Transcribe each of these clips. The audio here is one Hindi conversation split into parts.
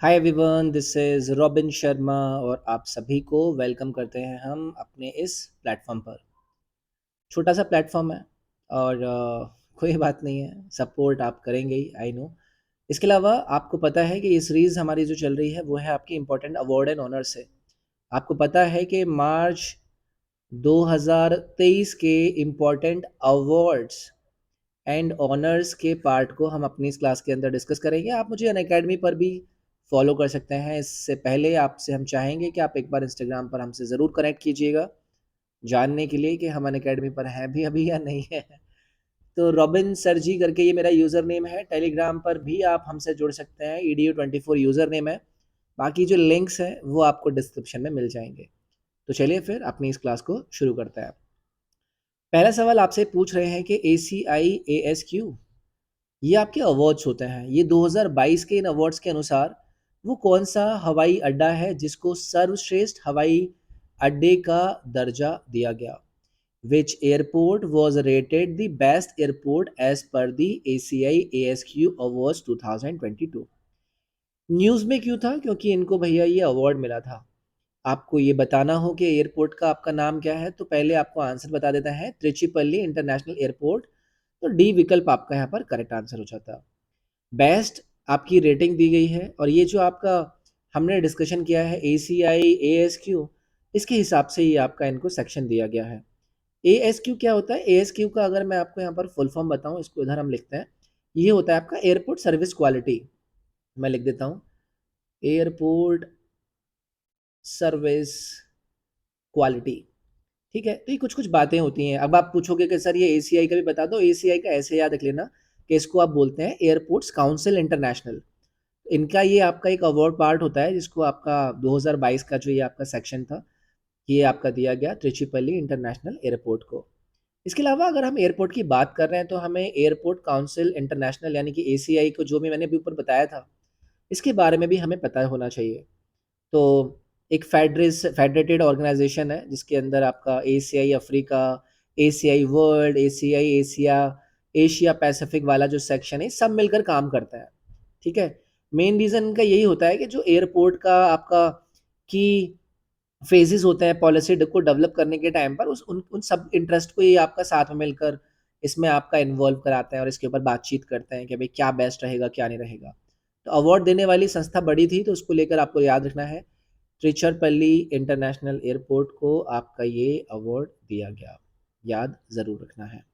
Hi everyone, this is robin Sharma और आप सभी को वेलकम करते हैं हम अपने इस प्लेटफॉर्म पर। छोटा सा प्लेटफॉर्म है और कोई बात नहीं है, सपोर्ट आप करेंगे ही, आई नो। इसके अलावा आपको पता है कि ये सीरीज़ हमारी जो चल रही है वो है आपकी इम्पोर्टेंट अवार्ड एंड ऑनर से। आपको पता है कि मार्च 2023 के इम्पोर्टेंट अवार्ड्स एंड ऑनर्स के पार्ट को हम अपनी इस क्लास के अंदर डिस्कस करेंगे। आप मुझे अनअकैडमी पर भी फॉलो कर सकते हैं। इससे पहले आपसे हम चाहेंगे कि आप एक बार इंस्टाग्राम पर हमसे ज़रूर कनेक्ट कीजिएगा, जानने के लिए कि हम अनअकैडमी पर हैं भी अभी या नहीं है। तो रॉबिन सर जी करके ये मेरा यूज़र नेम है। टेलीग्राम पर भी आप हमसे जुड़ सकते हैं, edu24 यूज़र नेम है। बाकी जो लिंक्स हैं वो आपको डिस्क्रिप्शन में मिल जाएंगे। तो चलिए फिर अपनी इस क्लास को शुरू करते हैं। पहला सवाल आपसे पूछ रहे हैं कि ACIASQ ये आपके अवार्ड्स होते हैं। ये 2022 के इन अवार्ड्स के अनुसार वो कौन सा हवाई अड्डा है जिसको सर्वश्रेष्ठ हवाई अड्डे का दर्जा दिया गया। Which airport was rated the best airport as per the ACI-ASQ awards 2022। News में क्यों था? क्योंकि इनको भैया ये अवार्ड मिला था। आपको ये बताना हो कि एयरपोर्ट का आपका नाम क्या है, तो पहले आपको आंसर बता देता है, त्रिचिपल्ली इंटरनेशनल एयरपोर्ट। तो डी विकल्प आपका यहाँ पर करेक्ट आंसर हो जाता है। बेस्ट आपकी रेटिंग दी गई है और ये जो आपका हमने डिस्कशन किया है ACI-ASQ, इसके हिसाब से ही आपका इनको सेक्शन दिया गया है। ASQ क्या होता है? ASQ का अगर मैं आपको यहाँ पर फुल फॉर्म बताऊँ, इसको इधर हम लिखते हैं। ये होता है आपका एयरपोर्ट सर्विस क्वालिटी। मैं लिख देता हूँ, एयरपोर्ट सर्विस क्वालिटी। ठीक है, तो ये कुछ कुछ बातें होती हैं। अब आप पूछोगे कि सर ये ACI का भी बता दो। ACI का ऐसे याद रख लेना कि इसको आप बोलते हैं एयरपोर्ट्स काउंसिल इंटरनेशनल। इनका ये आपका एक अवार्ड पार्ट होता है जिसको आपका 2022 का जो ये आपका सेक्शन था, ये आपका दिया गया त्रिचिपल्ली इंटरनेशनल एयरपोर्ट को। इसके अलावा अगर हम एयरपोर्ट की बात कर रहे हैं तो हमें एयरपोर्ट काउंसिल इंटरनेशनल यानी कि ACI को, जो भी मैंने अभी ऊपर बताया था, इसके बारे में भी हमें पता होना चाहिए। तो एक फेडरेटेड ऑर्गेनाइजेशन है जिसके अंदर आपका ACI Africa, ACI world, ACI Asia, Asia Pacific वाला जो सेक्शन है, सब मिलकर काम करता है। ठीक है, मेन रीज़न इनका यही होता है कि जो एयरपोर्ट का आपका की फेजेस होते हैं पॉलिसी को डेवलप करने के टाइम पर, उस उन सब इंटरेस्ट को ये आपका साथ में मिलकर इसमें आपका इन्वॉल्व कराते हैं और इसके ऊपर बातचीत करते हैं कि भाई क्या बेस्ट रहेगा क्या नहीं रहेगा। तो अवार्ड देने वाली संस्था बड़ी थी तो उसको लेकर आपको याद रखना है, त्रिचरपल्ली इंटरनेशनल एयरपोर्ट को आपका ये अवार्ड दिया गया। याद ज़रूर रखना है।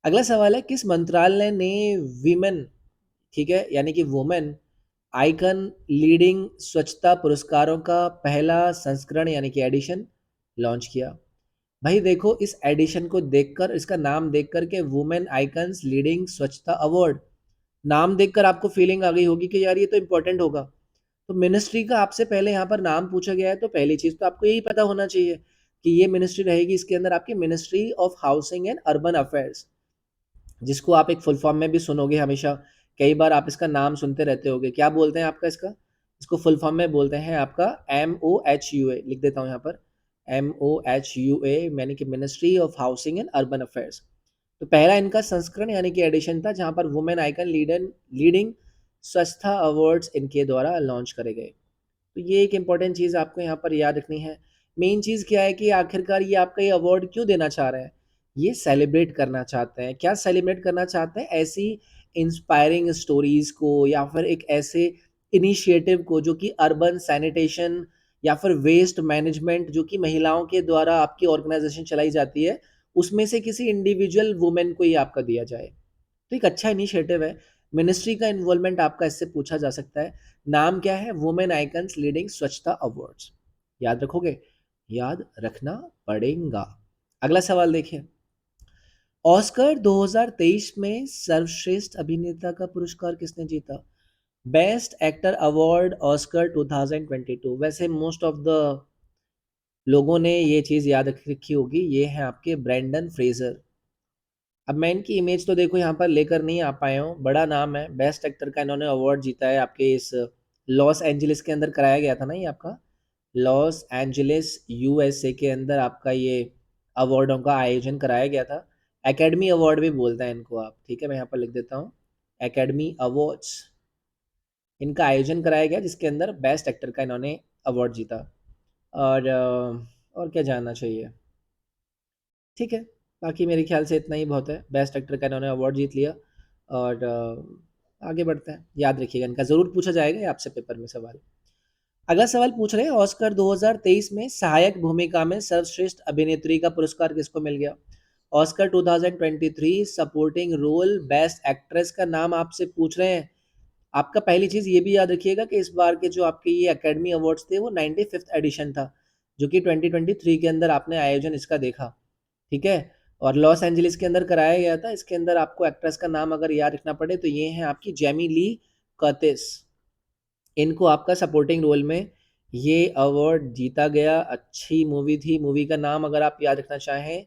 अगला सवाल है, किस मंत्रालय ने वीमेन, ठीक है, यानी कि वुमेन आइकन लीडिंग स्वच्छता पुरस्कारों का पहला संस्करण यानी कि एडिशन लॉन्च किया। भाई देखो, इस एडिशन को देखकर, इसका नाम देखकर के वुमेन आइकन्स लीडिंग स्वच्छता अवार्ड, नाम देखकर आपको फीलिंग आ गई होगी कि यार ये तो इंपॉर्टेंट होगा। तो मिनिस्ट्री का आपसे पहले यहाँ पर नाम पूछा गया है, तो पहली चीज़ तो आपको यही पता होना चाहिए कि ये मिनिस्ट्री रहेगी, इसके अंदर आपकी ministry of housing and urban affairs, जिसको आप एक फुल फॉर्म में भी सुनोगे हमेशा। कई बार आप इसका नाम सुनते रहते होगे। क्या बोलते हैं आपका इसका? इसको फुल फॉर्म में बोलते हैं आपका MOHUA। लिख देता हूँ यहाँ पर, MOHUA, यानी कि ministry of housing and urban affairs. तो पहला इनका संस्करण यानी कि एडिशन था जहाँ पर वुमेन आइकन लीडिंग स्वच्छता अवार्ड्स इनके द्वारा लॉन्च करे गए। तो ये एक इम्पॉर्टेंट चीज़ आपको यहाँ पर याद रखनी है। मेन चीज़ क्या है कि आखिरकार ये आपका ये अवार्ड क्यों देना चाह रहे हैं? ये सेलिब्रेट करना चाहते हैं। क्या सेलिब्रेट करना चाहते हैं? ऐसी इंस्पायरिंग स्टोरीज़ को या फिर एक ऐसे इनिशिएटिव को जो कि अर्बन सैनिटेशन या फिर वेस्ट मैनेजमेंट जो कि महिलाओं के द्वारा आपकी ऑर्गेनाइजेशन चलाई जाती है, उसमें से किसी इंडिविजुअल वुमेन को ये आपका दिया जाए। तो एक अच्छा इनिशिएटिव है। मिनिस्ट्री का इन्वॉल्वमेंट आपका इससे पूछा जा सकता है। नाम क्या है? वुमेन आइकन्स लीडिंग स्वच्छता अवार्ड्स। याद रखोगे? याद रखना पड़ेगा। अगला सवाल देखिए, ऑस्कर 2023 में सर्वश्रेष्ठ अभिनेता का पुरस्कार किसने जीता? Best actor award Oscar 2022। वैसे मोस्ट ऑफ द लोगों ने ये चीज़ याद रखी होगी, ये है आपके ब्रेंडन फ्रेजर। अब मैं इनकी इमेज तो देखो यहाँ पर लेकर नहीं आ पाया हूँ, बड़ा नाम है, बेस्ट एक्टर का इन्होंने अवार्ड जीता है आपके इस लॉस एंजलिस के अंदर कराया गया था ना, ये आपका लॉस एंजलिस USA के अंदर आपका ये अवार्डों का आयोजन कराया गया था। एकेडमी अवार्ड भी बोलते हैं इनको आप, ठीक है, मैं यहाँ पर लिख देता हूँ, एकेडमी अवार्ड्स। इनका आयोजन कराया गया जिसके अंदर बेस्ट एक्टर का इन्होंने अवार्ड जीता। और क्या जानना चाहिए? ठीक है, बाकी मेरे ख्याल से इतना ही बहुत है। बेस्ट एक्टर का इन्होंने अवार्ड जीत लिया। और आगे बढ़ते हैं। याद रखिएगा, इनका ज़रूर पूछा जाएगा ये आपसे पेपर में सवाल। अगला सवाल पूछ रहे हैं, ऑस्कर 2023 में सहायक भूमिका में सर्वश्रेष्ठ अभिनेत्री का पुरस्कार किसको मिल गया? Oscar 2023 supporting role best actress का नाम आपसे पूछ रहे हैं। आपका पहली चीज़ ये भी याद रखिएगा कि इस बार के जो आपके ये एकेडमी अवार्ड्स थे वो 95th एडिशन था, जो कि 2023 के अंदर आपने आयोजन इसका देखा। ठीक है, और लॉस एंजलिस के अंदर कराया गया था। इसके अंदर आपको एक्ट्रेस का नाम अगर याद रखना पड़े तो ये है आपकी जेमी ली कर्टिस। इनको आपका सपोर्टिंग रोल में ये अवार्ड जीता गया। अच्छी मूवी थी। मूवी का नाम अगर आप याद रखना चाहें,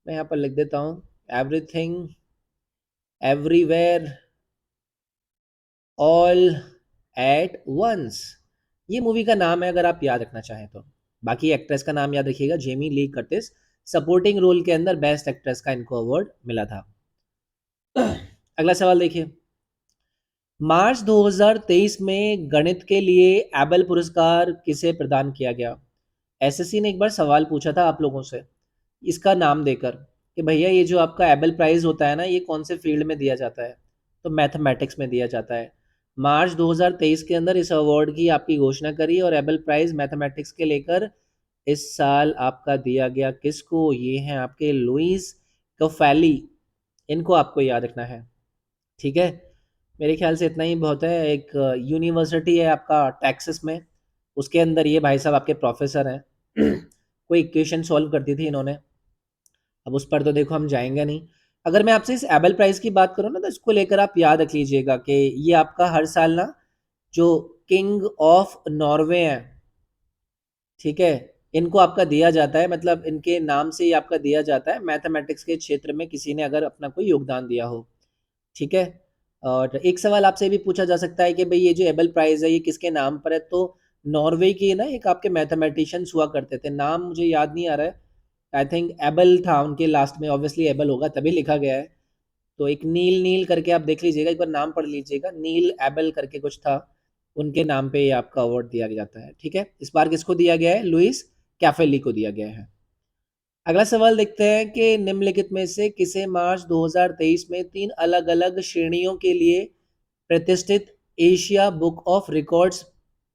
मैं यहाँ पर लिख देता हूँ, everything everywhere all at once. ये मूवी का नाम है अगर आप याद रखना चाहें तो। बाकी एक्ट्रेस का नाम याद रखिएगा, Jamie Lee Curtis. Supporting role के अंदर बेस्ट एक्ट्रेस का इनको अवार्ड मिला था। अगला सवाल देखिए, मार्च 2023 में गणित के लिए एबल पुरस्कार किसे प्रदान किया गया? एसएससी ने एक बार सवाल पूछा था आप लोगों से इसका नाम देकर कि भैया ये जो आपका एबल प्राइज होता है ना, ये कौन से फील्ड में दिया जाता है? तो मैथमेटिक्स में दिया जाता है। मार्च 2023 के अंदर इस अवार्ड की आपकी घोषणा करी और एबल प्राइज मैथमेटिक्स के लेकर इस साल आपका दिया गया किसको? ये हैं आपके लुइस कफैली। इनको आपको याद रखना है। ठीक है, मेरे ख्याल से इतना ही बहुत है। एक यूनिवर्सिटी है आपका टेक्सास में, उसके अंदर ये भाई साहब आपके प्रोफेसर हैं। कोई इक्वेशन सॉल्व करती थी इन्होंने। अब उस पर तो देखो हम जाएंगे नहीं। अगर मैं आपसे इस एबल प्राइज की बात करूँ ना, तो इसको लेकर आप याद रख लीजिएगा कि ये आपका हर साल ना जो किंग ऑफ नॉर्वे हैं, ठीक है, इनको आपका दिया जाता है। मतलब इनके नाम से ही आपका दिया जाता है मैथमेटिक्स के क्षेत्र में किसी ने अगर अपना कोई योगदान दिया हो। ठीक है, और एक सवाल आपसे भी पूछा जा सकता है कि भाई ये जो एबल प्राइज है ये किसके नाम पर है? तो नॉर्वे के ना एक आपके मैथमेटिशियंस हुआ करते थे, नाम मुझे याद नहीं आ रहा है। आई थिंक एबल था उनके लास्ट में, ऑब्वियसली एबल होगा तभी लिखा गया है। तो एक नील नील करके आप देख लीजिएगा, एक बार नाम पढ़ लीजिएगा, नील एबल करके कुछ था। उनके नाम पे ये आपका अवार्ड दिया जाता है। ठीक है, इस बार किसको दिया गया है? लुइस कैफेली को दिया गया है। अगला सवाल देखते हैं कि निम्नलिखित में से किसे मार्च 2023 में 3 अलग-अलग श्रेणियों के लिए प्रतिष्ठित एशिया बुक ऑफ रिकॉर्ड्स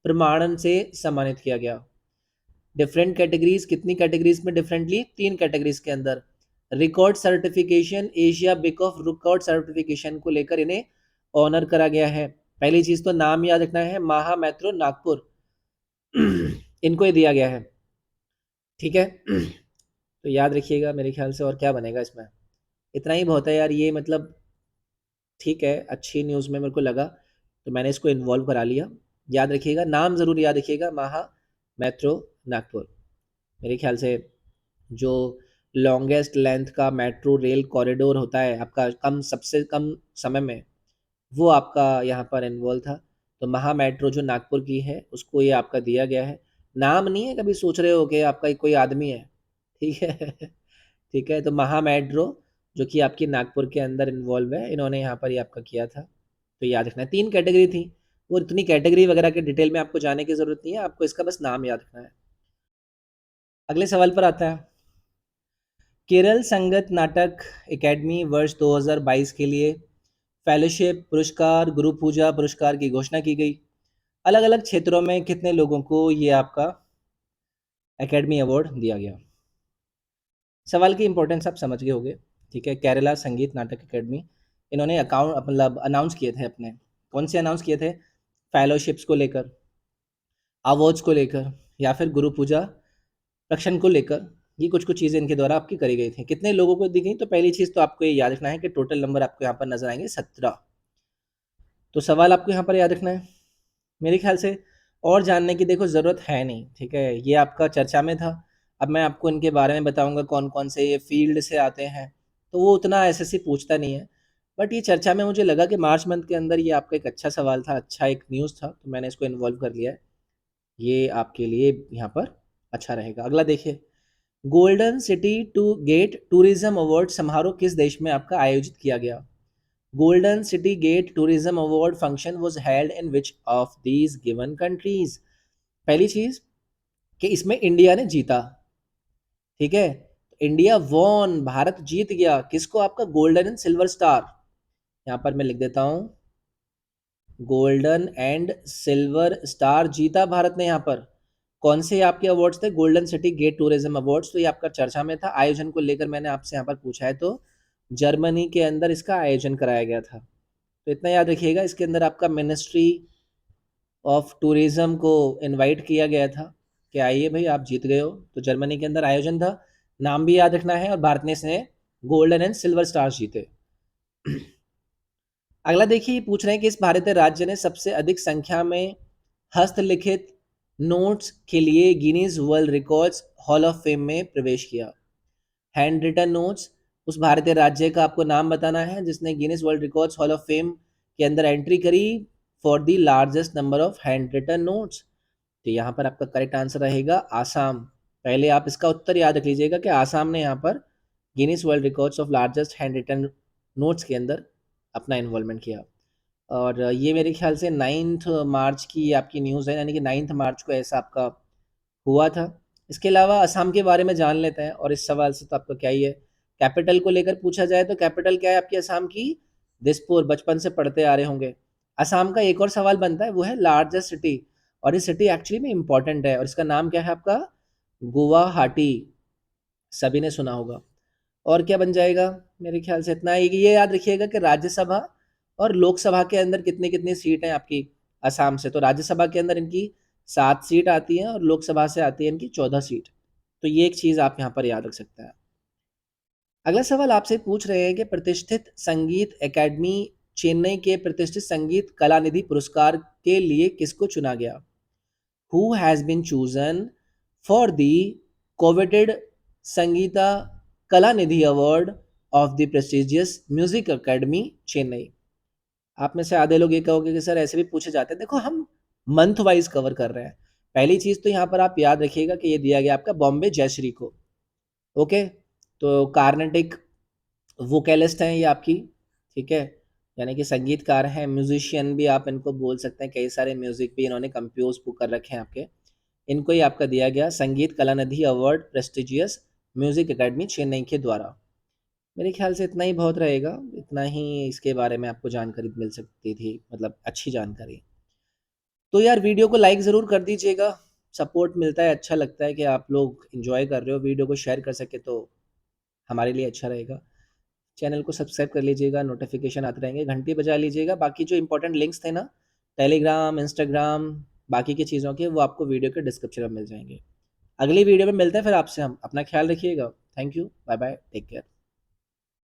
प्रमाणन से सम्मानित किया गया? डिफरेंट कैटेगरीज, कितनी कैटेगरीज में डिफरेंटली? 3 कैटेगरीज के अंदर। Record certification, Asia book of record certification को लेकर इन्हें ऑनर करा गया है। पहली चीज तो नाम याद रखना है, महा मेट्रो नागपुर। इनको ही दिया गया है। ठीक है, तो याद रखिएगा मेरे ख्याल से। और क्या बनेगा इसमें? इतना ही बहुत है यार ये, मतलब ठीक है, अच्छी न्यूज़ में मेरे को लगा तो मैंने इसको इन्वॉल्व करा लिया। याद रखिएगा, नाम ज़रूर याद रखिएगा, महा मेट्रो नागपुर। मेरे ख्याल से जो लॉन्गेस्ट लेंथ का मेट्रो रेल कॉरिडोर होता है आपका, कम सबसे कम समय में, वो आपका यहाँ पर इन्वॉल्व था। तो महा मेट्रो जो नागपुर की है उसको ये आपका दिया गया है। नाम नहीं है, कभी सोच रहे हो कि आपका कोई आदमी है। ठीक है। ठीक है, तो महा मेट्रो जो कि आपकी नागपुर के अंदर इन्वॉल्व है, इन्होंने यहाँ पर ये आपका किया था। तो याद रखना है 3 कैटेगरी थी। वो इतनी कैटेगरी वगैरह के डिटेल में आपको जाने की ज़रूरत नहीं है, आपको इसका बस नाम याद रखना है। अगले सवाल पर आता है, केरल संगीत नाटक एकेडमी वर्ष 2022 के लिए फेलोशिप पुरस्कार, गुरु पूजा पुरस्कार की घोषणा की गई। अलग अलग क्षेत्रों में कितने लोगों को ये आपका एकेडमी अवार्ड दिया गया? सवाल की इंपॉर्टेंस आप समझ गए होंगे। ठीक है, केरला संगीत नाटक एकेडमी, इन्होंने अकाउंट मतलब अनाउंस किए थे अपने। कौन से अनाउंस किए थे? फेलोशिप्स को लेकर, अवार्ड्स को लेकर, या फिर गुरु पूजा प्रक्षण को लेकर। ये कुछ कुछ चीज़ें इनके द्वारा आपकी करी गई थी। कितने लोगों को दी गई? तो पहली चीज़ तो आपको ये याद रखना है कि टोटल नंबर आपको यहाँ पर नजर आएंगे 17। तो सवाल आपको यहाँ पर याद रखना है मेरे ख्याल से। और जानने की देखो ज़रूरत है नहीं। ठीक है, ये आपका चर्चा में था। अब मैं आपको इनके बारे में बताऊंगा कौन कौन से ये फील्ड से आते हैं, तो वो उतना एसएससी पूछता नहीं है। बट ये चर्चा में मुझे लगा कि मार्च मंथ के अंदर ये आपका एक अच्छा सवाल था, अच्छा एक न्यूज़ था, तो मैंने इसको इन्वॉल्व कर लिया है। ये आपके लिए यहाँ पर अच्छा रहेगा। अगला देखिए, golden city to gate tourism award समारोह किस देश में आपका आयोजित किया गया? Golden city gate tourism award function was held in which of these given countries? पहली चीज कि इसमें इंडिया ने जीता, ठीक है, इंडिया वॉन, भारत जीत गया किसको? आपका गोल्डन एंड सिल्वर स्टार। यहाँ पर मैं लिख देता हूँ, गोल्डन एंड सिल्वर स्टार जीता भारत ने। यहाँ पर कौन से आपके अवार्ड्स थे? Golden city gate tourism awards, तो ये आपका चर्चा में था। आयोजन को लेकर मैंने आपसे यहाँ पर पूछा है, तो जर्मनी के अंदर इसका आयोजन कराया गया था। तो इतना याद रखिएगा, इसके अंदर आपका मिनिस्ट्री ऑफ टूरिज्म को इनवाइट किया गया था कि आइए भाई आप जीत गए हो, तो जर्मनी के अंदर आयोजन था। नाम भी याद रखना है, और भारत ने इसने गोल्डन एंड सिल्वर स्टार जीते। अगला देखिए, पूछ रहे हैं कि इस भारतीय राज्य ने सबसे अधिक संख्या में हस्तलिखित नोट्स के लिए Guinness World Records Hall of fame में प्रवेश किया। हैंड रिटन नोट्स, उस भारतीय राज्य का आपको नाम बताना है जिसने Guinness World Records Hall of Fame के अंदर एंट्री करी for the largest number of hand written notes. तो यहाँ पर आपका करेक्ट आंसर रहेगा आसाम। पहले आप इसका उत्तर याद रख लीजिएगा कि आसाम ने यहाँ पर Guinness World Records of largest hand written notes के अंदर अपना इन्वॉल्वमेंट किया। और ये मेरे ख्याल से 9 मार्च की आपकी न्यूज़ है, यानी कि 9 मार्च को ऐसा आपका हुआ था। इसके अलावा असम के बारे में जान लेते हैं, और इस सवाल से तो आपका क्या ही है, कैपिटल को लेकर पूछा जाए तो कैपिटल क्या है आपकी असम की? दिसपुर, बचपन से पढ़ते आ रहे होंगे। असम का एक और सवाल बनता है, वो है लार्जेस्ट सिटी, और ये सिटी एक्चुअली में इंपॉर्टेंट है, और इसका नाम क्या है आपका? गुवाहाटी, सभी ने सुना होगा। और क्या बन जाएगा? मेरे ख्याल से इतना ही, ये याद रखिएगा कि राज्यसभा और लोकसभा के अंदर कितनी कितनी सीट हैं आपकी असम से। तो राज्यसभा के अंदर इनकी 7 सीट आती हैं, और लोकसभा से आती है इनकी 14 सीट। तो ये एक चीज़ आप यहाँ पर याद रख सकते हैं। अगला सवाल आपसे पूछ रहे हैं कि प्रतिष्ठित संगीत एकेडमी चेन्नई के प्रतिष्ठित संगीत कलानिधि पुरस्कार के लिए किसको चुना गया? Who has been chosen for the coveted Sangeeta Kalanidhi Award of the prestigious Music Academy Chennai? आप में से आधे लोग ये कहोगे कि सर ऐसे भी पूछे जाते हैं। देखो, हम मंथ वाइज कवर कर रहे हैं। पहली चीज तो यहाँ पर आप याद रखिएगा कि ये दिया गया आपका बॉम्बे जयश्री को। ओके, तो कार्नेटिक वोकलिस्ट हैं ये आपकी, ठीक है, यानी कि संगीतकार हैं, म्यूजिशियन भी आप इनको बोल सकते हैं, कई सारे म्यूजिक भी इन्होंने कंप्यूज कर रखे हैं आपके। इनको ही आपका दिया गया संगीत Kalanidhi award prestigious music academy Chennai के द्वारा। मेरे ख्याल से इतना ही बहुत रहेगा, इतना ही इसके बारे में आपको जानकारी मिल सकती थी, मतलब अच्छी जानकारी। तो यार वीडियो को लाइक ज़रूर कर दीजिएगा, सपोर्ट मिलता है, अच्छा लगता है कि आप लोग इन्जॉय कर रहे हो। वीडियो को शेयर कर सके तो हमारे लिए अच्छा रहेगा। चैनल को सब्सक्राइब कर लीजिएगा, नोटिफिकेशन आते रहेंगे, घंटी बजा लीजिएगा। बाकी जो इंपॉर्टेंट लिंक्स थे ना, टेलीग्राम, इंस्टाग्राम, बाकी की चीज़ों के, वो आपको वीडियो के डिस्क्रिप्शन में मिल जाएंगे। अगली वीडियो में मिलते हैं फिर आपसे हम। अपना ख्याल रखिएगा। Thank you, bye bye, take care.